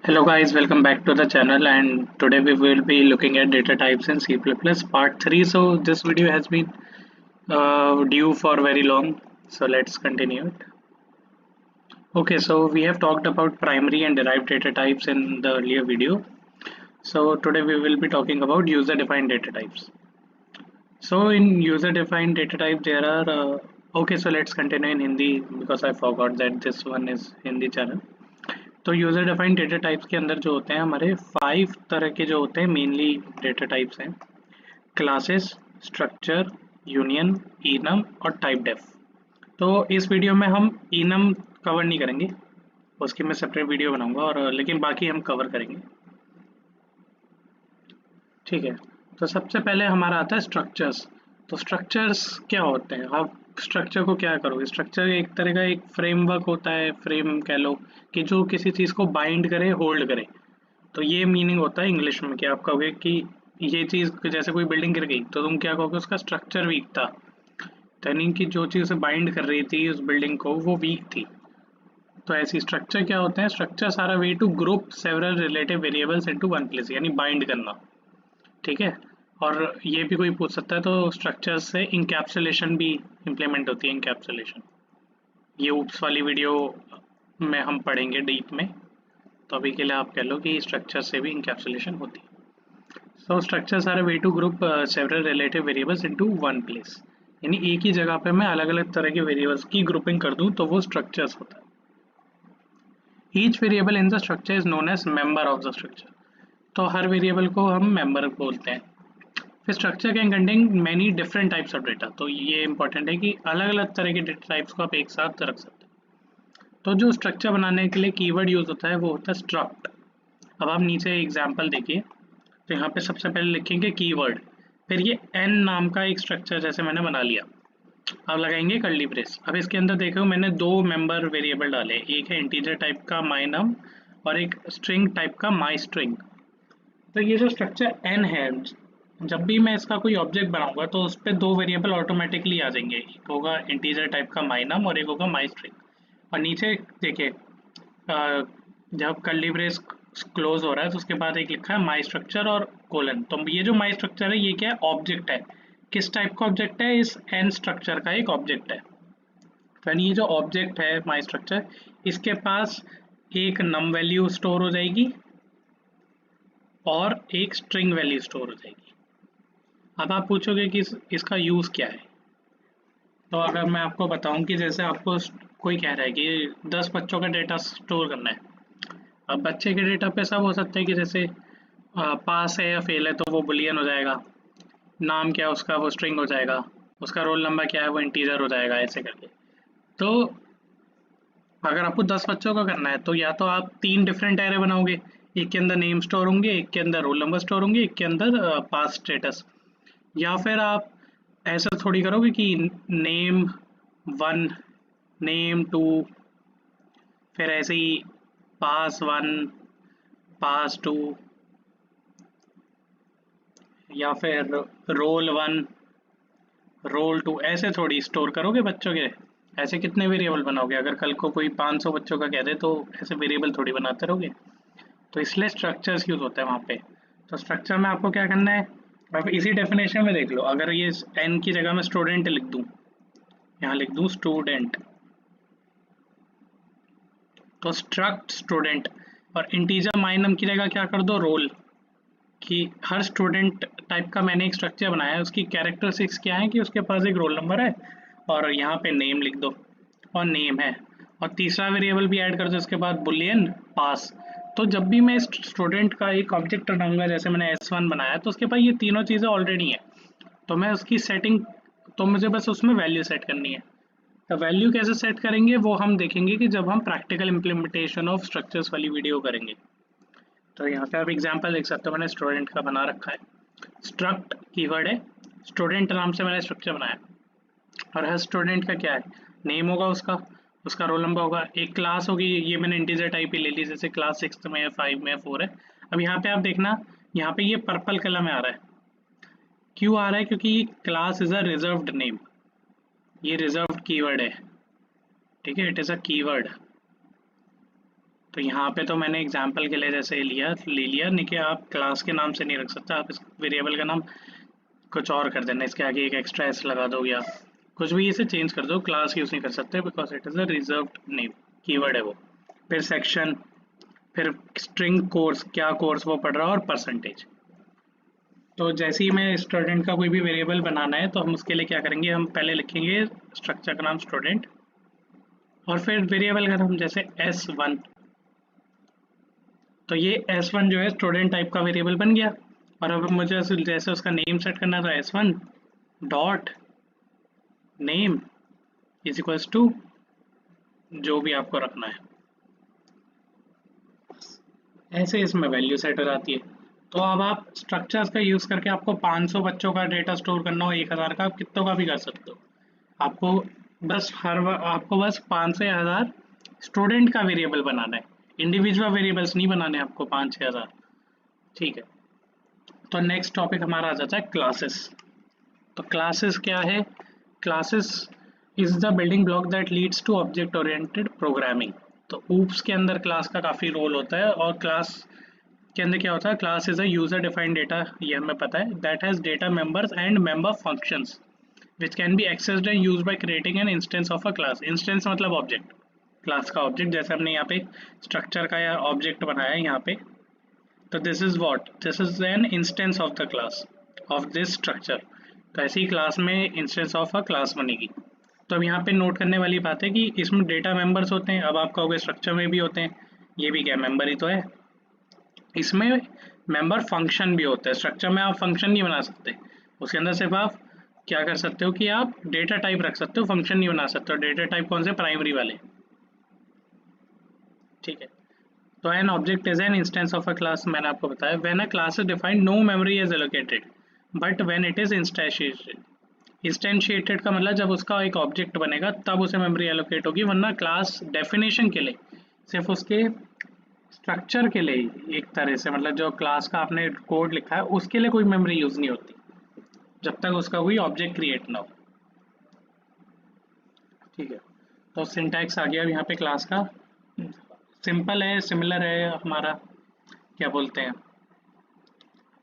Hello guys, welcome back to the channel, and today we will be looking at data types in C++ part 3. So this video has been due for very long, so let's continue it. Okay, so we have talked about primary and derived data types in the earlier video. So today we will be talking about user defined data types. So in user defined data type there are okay, so let's continue in Hindi because I forgot that this one is Hindi channel. तो user defined data types के अंदर जो होते हैं हमारे 5 तरह के जो होते हैं मेनली डेटा टाइप्स हैं। क्लासेस, स्ट्रक्चर, यूनियन, इनम और टाइप डेफ। तो इस वीडियो में हम इनम कवर नहीं करेंगे, उसकी मैं सेपरेट वीडियो बनाऊंगा, और लेकिन बाकी हम कवर करेंगे। ठीक है, तो सबसे पहले हमारा आता है स्ट्रक्चर्स। तो स्ट्रक्चर्स क्या होते हैं? आप स्ट्रक्चर को क्या करोगे? स्ट्रक्चर एक तरह का एक फ्रेमवर्क होता है, फ्रेम कह लो, कि जो किसी चीज़ को बाइंड करे, होल्ड करे। तो ये मीनिंग होता है इंग्लिश में कि आप कहोगे कि ये चीज़, जैसे कोई बिल्डिंग गिर गई तो तुम क्या कहोगे? उसका स्ट्रक्चर वीक था, यानी कि जो चीज़ बाइंड कर रही थी उस बिल्डिंग को वो वीक थी। तो ऐसी स्ट्रक्चर क्या होते हैं? Structures are a way to group several relative variables into one place, यानी बाइंड करना। ठीक है, और ये भी कोई पूछ सकता है, तो स्ट्रक्चर से इंकैप्सुलेशन भी इम्प्लीमेंट होती है। इंकैप्सुलेशन ये ऊप्स वाली वीडियो में हम पढ़ेंगे डीप में, तो अभी के लिए आप कह लो कि स्ट्रक्चर से भी इंकैप्सुलेशन होती है। So structures are a way to group several relative variables into one place, यानी एक ही जगह पे मैं अलग अलग तरह के वेरिएबल्स की ग्रुपिंग कर दूं तो वो स्ट्रक्चर्स होता है। Each variable in the structure is known as member of the structure. तो हर वेरिएबल को हम मेंबर बोलते हैं। फिर structure can contain many different types of data. तो ये इंपॉर्टेंट है कि अलग अलग तरह के डेटा टाइप्स को आप एक साथ रख सकते हैं। तो जो स्ट्रक्चर बनाने के लिए कीवर्ड यूज होता है वो होता है स्ट्रक्ट। अब आप नीचे एग्जांपल देखिए, तो यहाँ पे सबसे पहले लिखेंगे कीवर्ड, फिर ये n नाम का एक स्ट्रक्चर जैसे मैंने बना लिया, अब लगाएंगे कर्ली ब्रेस। अब इसके अंदर देखो मैंने दो मेंबर वेरिएबल डाले, एक है इंटीजर टाइप का माई नम और एक स्ट्रिंग टाइप का माई स्ट्रिंग। तो ये जो स्ट्रक्चर n है, जब भी मैं इसका कोई ऑब्जेक्ट बनाऊंगा तो उस पर दो वेरिएबल ऑटोमेटिकली आ जाएंगे, एक होगा इंटीजर टाइप का माई नम और एक होगा माई स्ट्रिंग। और नीचे देखिए जब कर्ली ब्रेस क्लोज हो रहा है तो उसके बाद एक लिखा है माई स्ट्रक्चर और कोलन। तो ये जो माई स्ट्रक्चर है ये क्या है? ऑब्जेक्ट है। किस टाइप का ऑब्जेक्ट है? इस एन स्ट्रक्चर का एक ऑब्जेक्ट है। तो यानी ये जो ऑब्जेक्ट है माई स्ट्रक्चर, इसके पास एक नम वैल्यू स्टोर हो जाएगी और एक स्ट्रिंग वैल्यू स्टोर हो जाएगी। अब आप पूछोगे कि इसका यूज़ क्या है? तो अगर मैं आपको बताऊं कि जैसे आपको कोई कह रहा है कि 10 बच्चों का डेटा स्टोर करना है। अब बच्चे के डेटा पे सब हो सकता है कि जैसे पास है या फेल है तो वो बुलियन हो जाएगा, नाम क्या है उसका वो स्ट्रिंग हो जाएगा, उसका रोल नंबर क्या है वो इंटीजर हो जाएगा, ऐसे करके। तो अगर आपको 10 बच्चों का करना है तो या तो आप 3 डिफरेंट एरे बनाओगे, एक के अंदर नेम स्टोर होंगे, एक के अंदर रोल नंबर स्टोर होंगे, एक के अंदर पास स्टेटस। या फिर आप ऐसा थोड़ी करोगे कि नेम 1, नेम 2, फिर ऐसे ही पास 1, पास 2, या फिर रोल 1, रोल 2, ऐसे थोड़ी स्टोर करोगे बच्चों के। ऐसे कितने वेरिएबल बनाओगे? अगर कल को कोई 500 बच्चों का कह दे तो ऐसे वेरिएबल थोड़ी बनाते रहोगे। तो इसलिए स्ट्रक्चर्स यूज होता है वहाँ पे। तो स्ट्रक्चर में आपको क्या करना है, अब इसी डेफिनेशन में देख लो। अगर ये n की जगह मैं स्टूडेंट लिख दूँ, यहाँ लिख दूँ स्टूडेंट, तो स्ट्रक्ट स्टूडेंट, और इंटीजर माइनम की जगह क्या कर दो? रोल। कि हर स्टूडेंट टाइप का मैंने एक स्ट्रक्चर बनाया है, उसकी कैरेक्टरिस्टिक्स क्या है कि उसके पास एक रोल नंबर है और यहाँ पे नेम लिख दो, और नेम है, और तीसरा वेरिएबल भी ऐड कर दो इसके बाद, बुलियन पास। तो जब भी मैं स्टूडेंट का एक ऑब्जेक्ट बनाऊंगा, जैसे मैंने S1 बनाया, तो उसके पास ये तीनों चीज़ें ऑलरेडी हैं। तो मैं उसकी सेटिंग, तो मुझे बस उसमें वैल्यू सेट करनी है। तो वैल्यू कैसे सेट करेंगे वो हम देखेंगे कि जब हम प्रैक्टिकल इम्प्लीमेंटेशन ऑफ स्ट्रक्चर्स वाली वीडियो करेंगे। तो यहाँ पे आप एग्जांपल देख सकते हो, मैंने स्टूडेंट का बना रखा है। स्ट्रक्ट कीवर्ड है, स्टूडेंट नाम से मैंने स्ट्रक्चर बनाया, और हर स्टूडेंट का क्या है? नेम होगा उसका, उसका रोल नंबर होगा, एक क्लास होगी, ये मैंने इंटीजर टाइप ही ले ली, जैसे क्लास 6 में है, 5 में है, 4 है। अब यहाँ पे आप देखना, यहाँ पे ये पर्पल कलर में आ रहा है। क्यों आ रहा है? क्योंकि class is a reserved name, ये रिजर्व्ड कीवर्ड है। ठीक है, इट इज़ अ कीवर्ड। तो यहाँ पे तो मैंने एग्जाम्पल के लिए जैसे ले लिया, नहीं कि आप क्लास के नाम से नहीं रख सकते, आप इस वेरिएबल का नाम कुछ और कर देना, इसके आगे एक एक्स्ट्रा एस लगा दो या कुछ भी इसे चेंज कर दो, क्लास यूज नहीं कर सकते because it is a reserved name, keyword है वो। फिर सेक्शन, फिर स्ट्रिंग कोर्स, क्या कोर्स वो पढ़ रहा है, और परसेंटेज। तो जैसे ही मैं स्टूडेंट का कोई भी वेरिएबल बनाना है तो हम उसके लिए क्या करेंगे, हम पहले लिखेंगे स्ट्रक्चर का नाम स्टूडेंट, और फिर वेरिएबल का नाम जैसे S1। तो ये S1 जो है स्टूडेंट टाइप का वेरिएबल बन गया। और अब मुझे जैसे उसका नेम सेट करना था, S1 dot name is equals to जो भी आपको रखना है, ऐसे इसमें वैल्यू सेट हो जाती है। तो अब आप स्ट्रक्चर्स का यूज़ करके आपको 500 बच्चों का डेटा स्टोर करना हो, 1000 का, आप कितनों का भी कर सकते हो। आपको आपको बस 5 से 1000 स्टूडेंट का वेरिएबल बनाना है, इंडिविजुअल वेरिएबल्स नहीं बनाने आपको 5-6 हज़ार। ठीक है। तो नेक्स्ट टॉपिक हमारा आ जाता है क्लासेस। तो क्लासेस क्या है? Classes is the building block that leads to object oriented programming. तो ऊप्स के अंदर क्लास का काफ़ी रोल होता है, और क्लास के अंदर क्या होता है, class is a user defined data, ये हमें पता है, that has data members and member functions which can be accessed and used by creating an instance of a class। instance मतलब ऑब्जेक्ट, क्लास का ऑब्जेक्ट, जैसे हमने यहाँ पे स्ट्रक्चर का या ऑब्जेक्ट बनाया है यहाँ पे। तो this is what, this is an instance of the class of this structure. तो ऐसी क्लास में इंस्टेंस ऑफ अ क्लास बनेगी। तो अब यहाँ पे नोट करने वाली बात है कि इसमें डेटा मेंबर्स होते हैं। अब आप कहोगे स्ट्रक्चर में भी होते हैं, ये भी क्या मेंबर ही तो है। इसमें मेंबर फंक्शन भी होता है। स्ट्रक्चर में आप फंक्शन नहीं बना सकते, उसके अंदर सिर्फ आप क्या कर सकते हो कि आप डेटा टाइप रख सकते हो, फंक्शन नहीं बना सकते हो। डेटा टाइप कौन से? प्राइमरी वाले। ठीक है। तो an object is an instance of a class, मैंने आपको बताया। When a class is defined no memory is allocated but when it is instantiated. Instantiated का मतलब जब उसका एक ऑब्जेक्ट बनेगा तब उसे मेमोरी एलोकेट होगी, वरना क्लास डेफिनेशन के लिए सिर्फ उसके स्ट्रक्चर के लिए ही, एक तरह से मतलब जो क्लास का आपने कोड लिखा है उसके लिए कोई मेमोरी यूज नहीं होती जब तक उसका कोई ऑब्जेक्ट क्रिएट ना हो। ठीक है। तो सिंटैक्स आ गया यहाँ पे क्लास का, सिंपल है, सिमिलर है हमारा, क्या बोलते हैं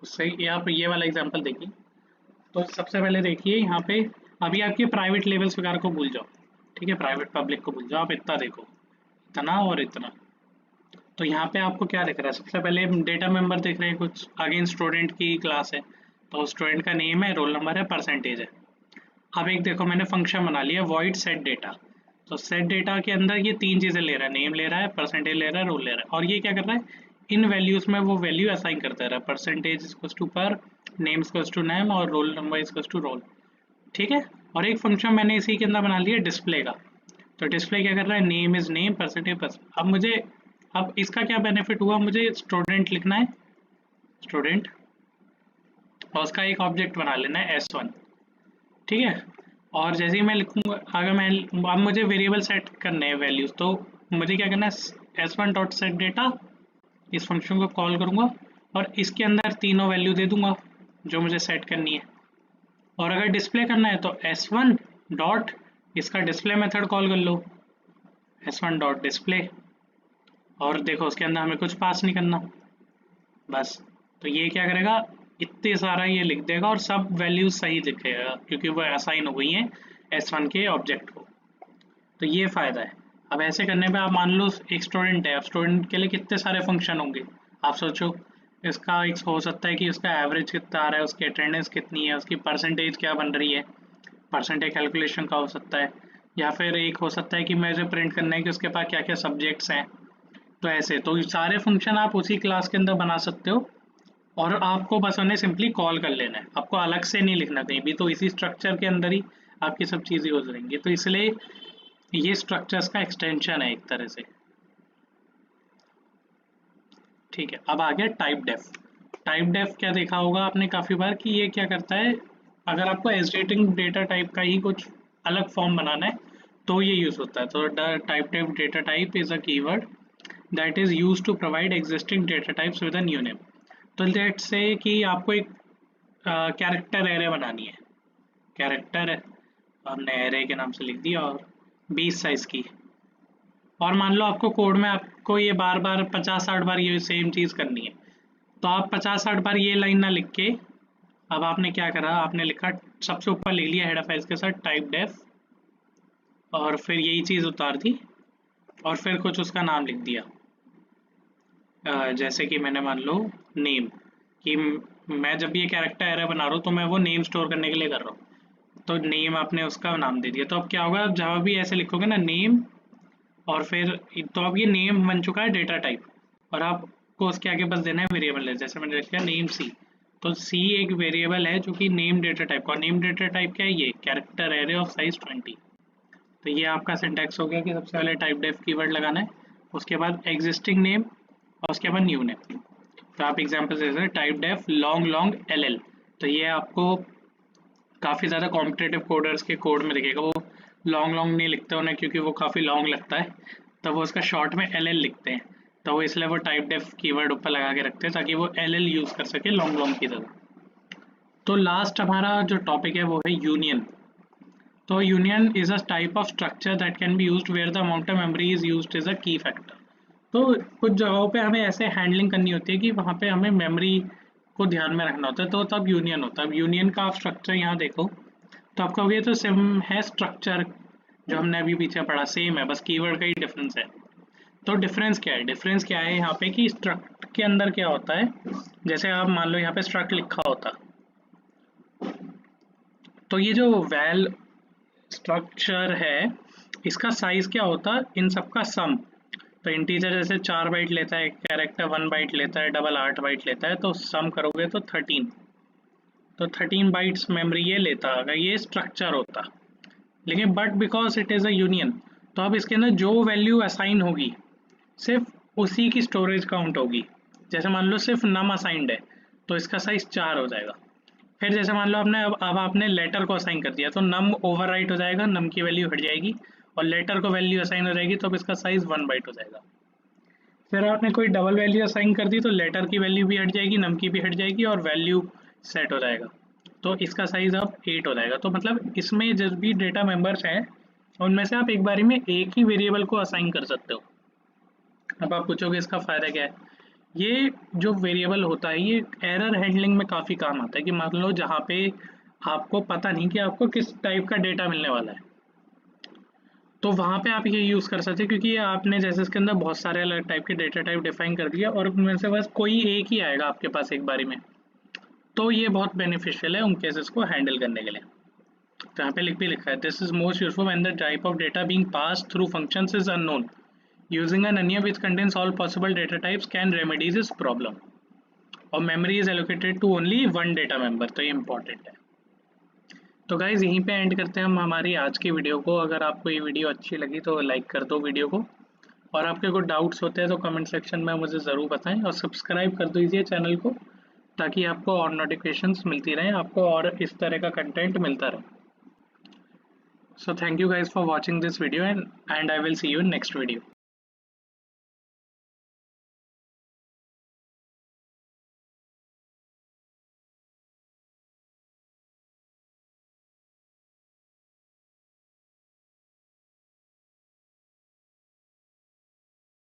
उससे। ये आप ये वाला एग्जांपल देखिए। तो सबसे पहले देखिए यहाँ पे, अभी आपके प्राइवेट लेवल्स वगैरह को भूल जाओ, ठीक है, प्राइवेट पब्लिक को भूल जाओ, आप इतना देखो, इतना और इतना। तो यहाँ पे आपको क्या दिख रहा है? सबसे पहले डेटा मेंबर दिख रहे हैं कुछ, आगे स्टूडेंट की क्लास है, तो स्टूडेंट का नेम है, रोल नंबर है, परसेंटेज है। अब एक देखो मैंने फंक्शन बना लिया वॉइड सेट डेटा। तो सेट डेटा के अंदर ये तीन चीज़ें ले रहा है, नेम ले रहा है, परसेंटेज ले रहा है, रोल ले रहा है। और ये क्या कर रहा है, इन वैल्यूज़ में वो वैल्यू असाइन करता रहा है, percentage equals to per, name equals to name, और roll number equals to roll. ठीक है। और एक फंक्शन मैंने इसी के अंदर बना लिया डिस्प्ले का। तो डिस्प्ले क्या कर रहा है, name is name, percentage percent. अब इसका क्या बेनिफिट हुआ, मुझे स्टूडेंट लिखना है, स्टूडेंट, और उसका एक ऑब्जेक्ट बना लेना है S1। ठीक है। और जैसे ही मैं लिखूंगा, अगर मैं अब मुझे वेरिएबल सेट करने हैं वैल्यूज, तो मुझे क्या करना है, S1 डॉट सेट डेटा, इस फंक्शन को कॉल करूंगा और इसके अंदर तीनों वैल्यू दे दूंगा जो मुझे सेट करनी है। और अगर डिस्प्ले करना है तो S1 डॉट, इसका डिस्प्ले मेथड कॉल कर लो, S1 डॉट डिस्प्ले, और देखो उसके अंदर हमें कुछ पास नहीं करना, बस। तो ये क्या करेगा, इतने सारा ये लिख देगा और सब वैल्यूज सही लिखेगा क्योंकि वो असाइन हो गई हैं S1 के ऑब्जेक्ट को। तो ये फ़ायदा है। अब ऐसे करने पे आप मान लो एक स्टूडेंट है, अब स्टूडेंट के लिए कितने सारे फंक्शन होंगे, आप सोचो। इसका एक हो सकता है कि उसका एवरेज कितना आ रहा है, उसकी अटेंडेंस कितनी है, उसकी परसेंटेज क्या बन रही है, परसेंटेज कैलकुलेशन का हो सकता है, या फिर एक हो सकता है कि मुझे प्रिंट करना है कि उसके पास क्या क्या सब्जेक्ट्स हैं। तो ऐसे तो सारे फंक्शन आप उसी क्लास के अंदर बना सकते हो, और आपको बस उन्हें सिंपली कॉल कर लेना है, आपको अलग से नहीं लिखना कहीं भी। तो इसी स्ट्रक्चर के अंदर ही आपकी सब चीज़ें हो जाएंगी। तो इसलिए ये स्ट्रक्चर्स का एक्सटेंशन है एक तरह से। ठीक है। अब आ गया टाइप डेफ। टाइप डेफ क्या देखा होगा आपने काफ़ी बार कि ये क्या करता है, अगर आपको एग्जिस्टिंग डेटा टाइप का ही कुछ अलग फॉर्म बनाना है तो ये यूज़ होता है। तो typedef data type is a keyword that is used to provide existing data types with a new name. तो लेट्स से कि आपको एक कैरेक्टर एरे बनानी है, कैरेक्टर है, हमने एरे के नाम से लिख दिया, और 20 साइज की, और मान लो आपको कोड में आपको ये बार बार 50-60 बार ये सेम चीज़ करनी है, तो आप 50-60 बार ये लाइन ना लिख के अब आपने क्या करा, आपने लिखा सबसे ऊपर लिख लिया हेडर फाइल्स के साथ टाइप डेफ, और फिर यही चीज़ उतार दी और फिर कुछ उसका नाम लिख दिया। जैसे कि मैंने मान लो नेम, कि मैं जब ये कैरेक्टर एरर बना रहा हूँ तो मैं वो नेम स्टोर करने के लिए कर रहा हूँ, तो नेम आपने उसका नाम दे दिया। तो अब क्या होगा, जहाँ भी ऐसे लिखोगे ना नेम और फिर, तो अब ये नेम बन चुका है डेटा टाइप, और आपको उसके आगे बस देना है वेरिएबल है। जैसे मैंने लिखा नेम सी, तो सी एक वेरिएबल है जो कि नेम डेटा टाइप का, और नेम डेटा टाइप क्या है, ये कैरेक्टर एरे ऑफ साइज 20। तो ये आपका सिंटैक्स हो गया कि सबसे पहले टाइप डेफ कीवर्ड लगाना है, उसके बाद एग्जिस्टिंग नेम और उसके बाद न्यू नेम। तो आप एग्जांपल दे सकते हैं typedef long long L L, तो ये आपको काफ़ी ज़्यादा कॉम्पिटेटिव कोडर्स के कोड में दिखेगा, वो लॉन्ग लॉन्ग नहीं लिखते उन्हें क्योंकि वो काफ़ी लॉन्ग लगता है, तो वो उसका शॉर्ट में एल एल लिखते हैं, तो वो इसलिए वो टाइप डेफ कीवर्ड ऊपर लगा के रखते हैं ताकि वो एल एल यूज़ कर सके लॉन्ग लॉन्ग की जगह। तो लास्ट हमारा जो टॉपिक है वो है यूनियन। तो union is a type of structure that can be used where the amount of memory is used as a key factor. तो कुछ जगहों पे हमें ऐसे हैंडलिंग करनी होती है कि वहाँ पे हमें मेमोरी को ध्यान में रखना होता है, तो तब यूनियन होता है। अब यूनियन का आप स्ट्रक्चर यहाँ देखो तो आप कहोगे तो सेम है स्ट्रक्चर जो हमने अभी पीछे पढ़ा, सेम है, बस कीवर्ड का ही डिफरेंस है। तो डिफरेंस क्या है, डिफरेंस क्या है यहाँ पे कि स्ट्रक्ट के अंदर क्या होता है, जैसे आप मान लो यहाँ पे स्ट्रक्ट लिखा होता, तो ये जो वैल स्ट्रक्चर है इसका साइज क्या होता है, इन सबका सम। तो इंटीजर जैसे 4 बाइट लेता है, कैरेक्टर 1 बाइट लेता है, डबल 8 बाइट लेता है, तो सम करोगे तो 13, तो 13 बाइट्स मेमोरी ये लेता, अगर ये स्ट्रक्चर होता। लेकिन but because it is a union, तो अब इसके अंदर जो वैल्यू असाइन होगी सिर्फ उसी की स्टोरेज काउंट होगी। जैसे मान लो सिर्फ नम असाइंड है तो इसका साइज 4 हो जाएगा। फिर जैसे मान लो आपने अब आपने लेटर को असाइन कर दिया, तो नम ओवरराइट हो जाएगा, नम की वैल्यू हट जाएगी, और लेटर को वैल्यू असाइन हो जाएगी, तो अब इसका साइज 1 बाइट हो जाएगा। फिर आपने कोई डबल वैल्यू असाइन कर दी तो लेटर की वैल्यू भी हट जाएगी, नम की भी हट जाएगी, और वैल्यू सेट हो जाएगा, तो इसका साइज अब 8 हो जाएगा। तो मतलब इसमें जब भी डेटा मेंबर्स हैं उनमें से आप एक बारी में एक ही वेरिएबल को असाइन कर सकते हो। अब आप पूछोगे इसका फ़ायदा क्या है, ये जो वेरिएबल होता है ये एरर हैंडलिंग में काफ़ी काम आता है, कि मान लो जहाँ पे आपको पता नहीं कि आपको किस टाइप का डेटा मिलने वाला है, तो वहाँ पे आप ये यूज़ कर सकते हैं, क्योंकि ये आपने जैसे इसके अंदर बहुत सारे अलग टाइप के डेटा टाइप डिफाइन कर दिया और उनमें से बस कोई एक ही आएगा आपके पास एक बारी में, तो ये बहुत बेनिफिशियल है उन केसेस को हैंडल करने के लिए। तो यहाँ पे भी लिखा है this is most useful when the type of data being passed through functions is unknown, using an onion which contains all possible data types can remedies this problem, और memory is allocated to only one data member, तो ये important है। तो guys यहीं पे and करते हैं हम हमारी आज की वीडियो को। अगर आपको ये वीडियो अच्छी लगी तो लाइक कर दो वीडियो को, और आपके कोई डाउट्स होते हैं तो कमेंट सेक्शन में मुझे ज़रूर बताएं, और सब्सक्राइब कर दीजिए चैनल को ताकि आपको और नोटिफिकेशंस मिलती रहें, आपको और इस तरह का कंटेंट मिलता रहे। So thank you guys for watching this video and I will see you in next video.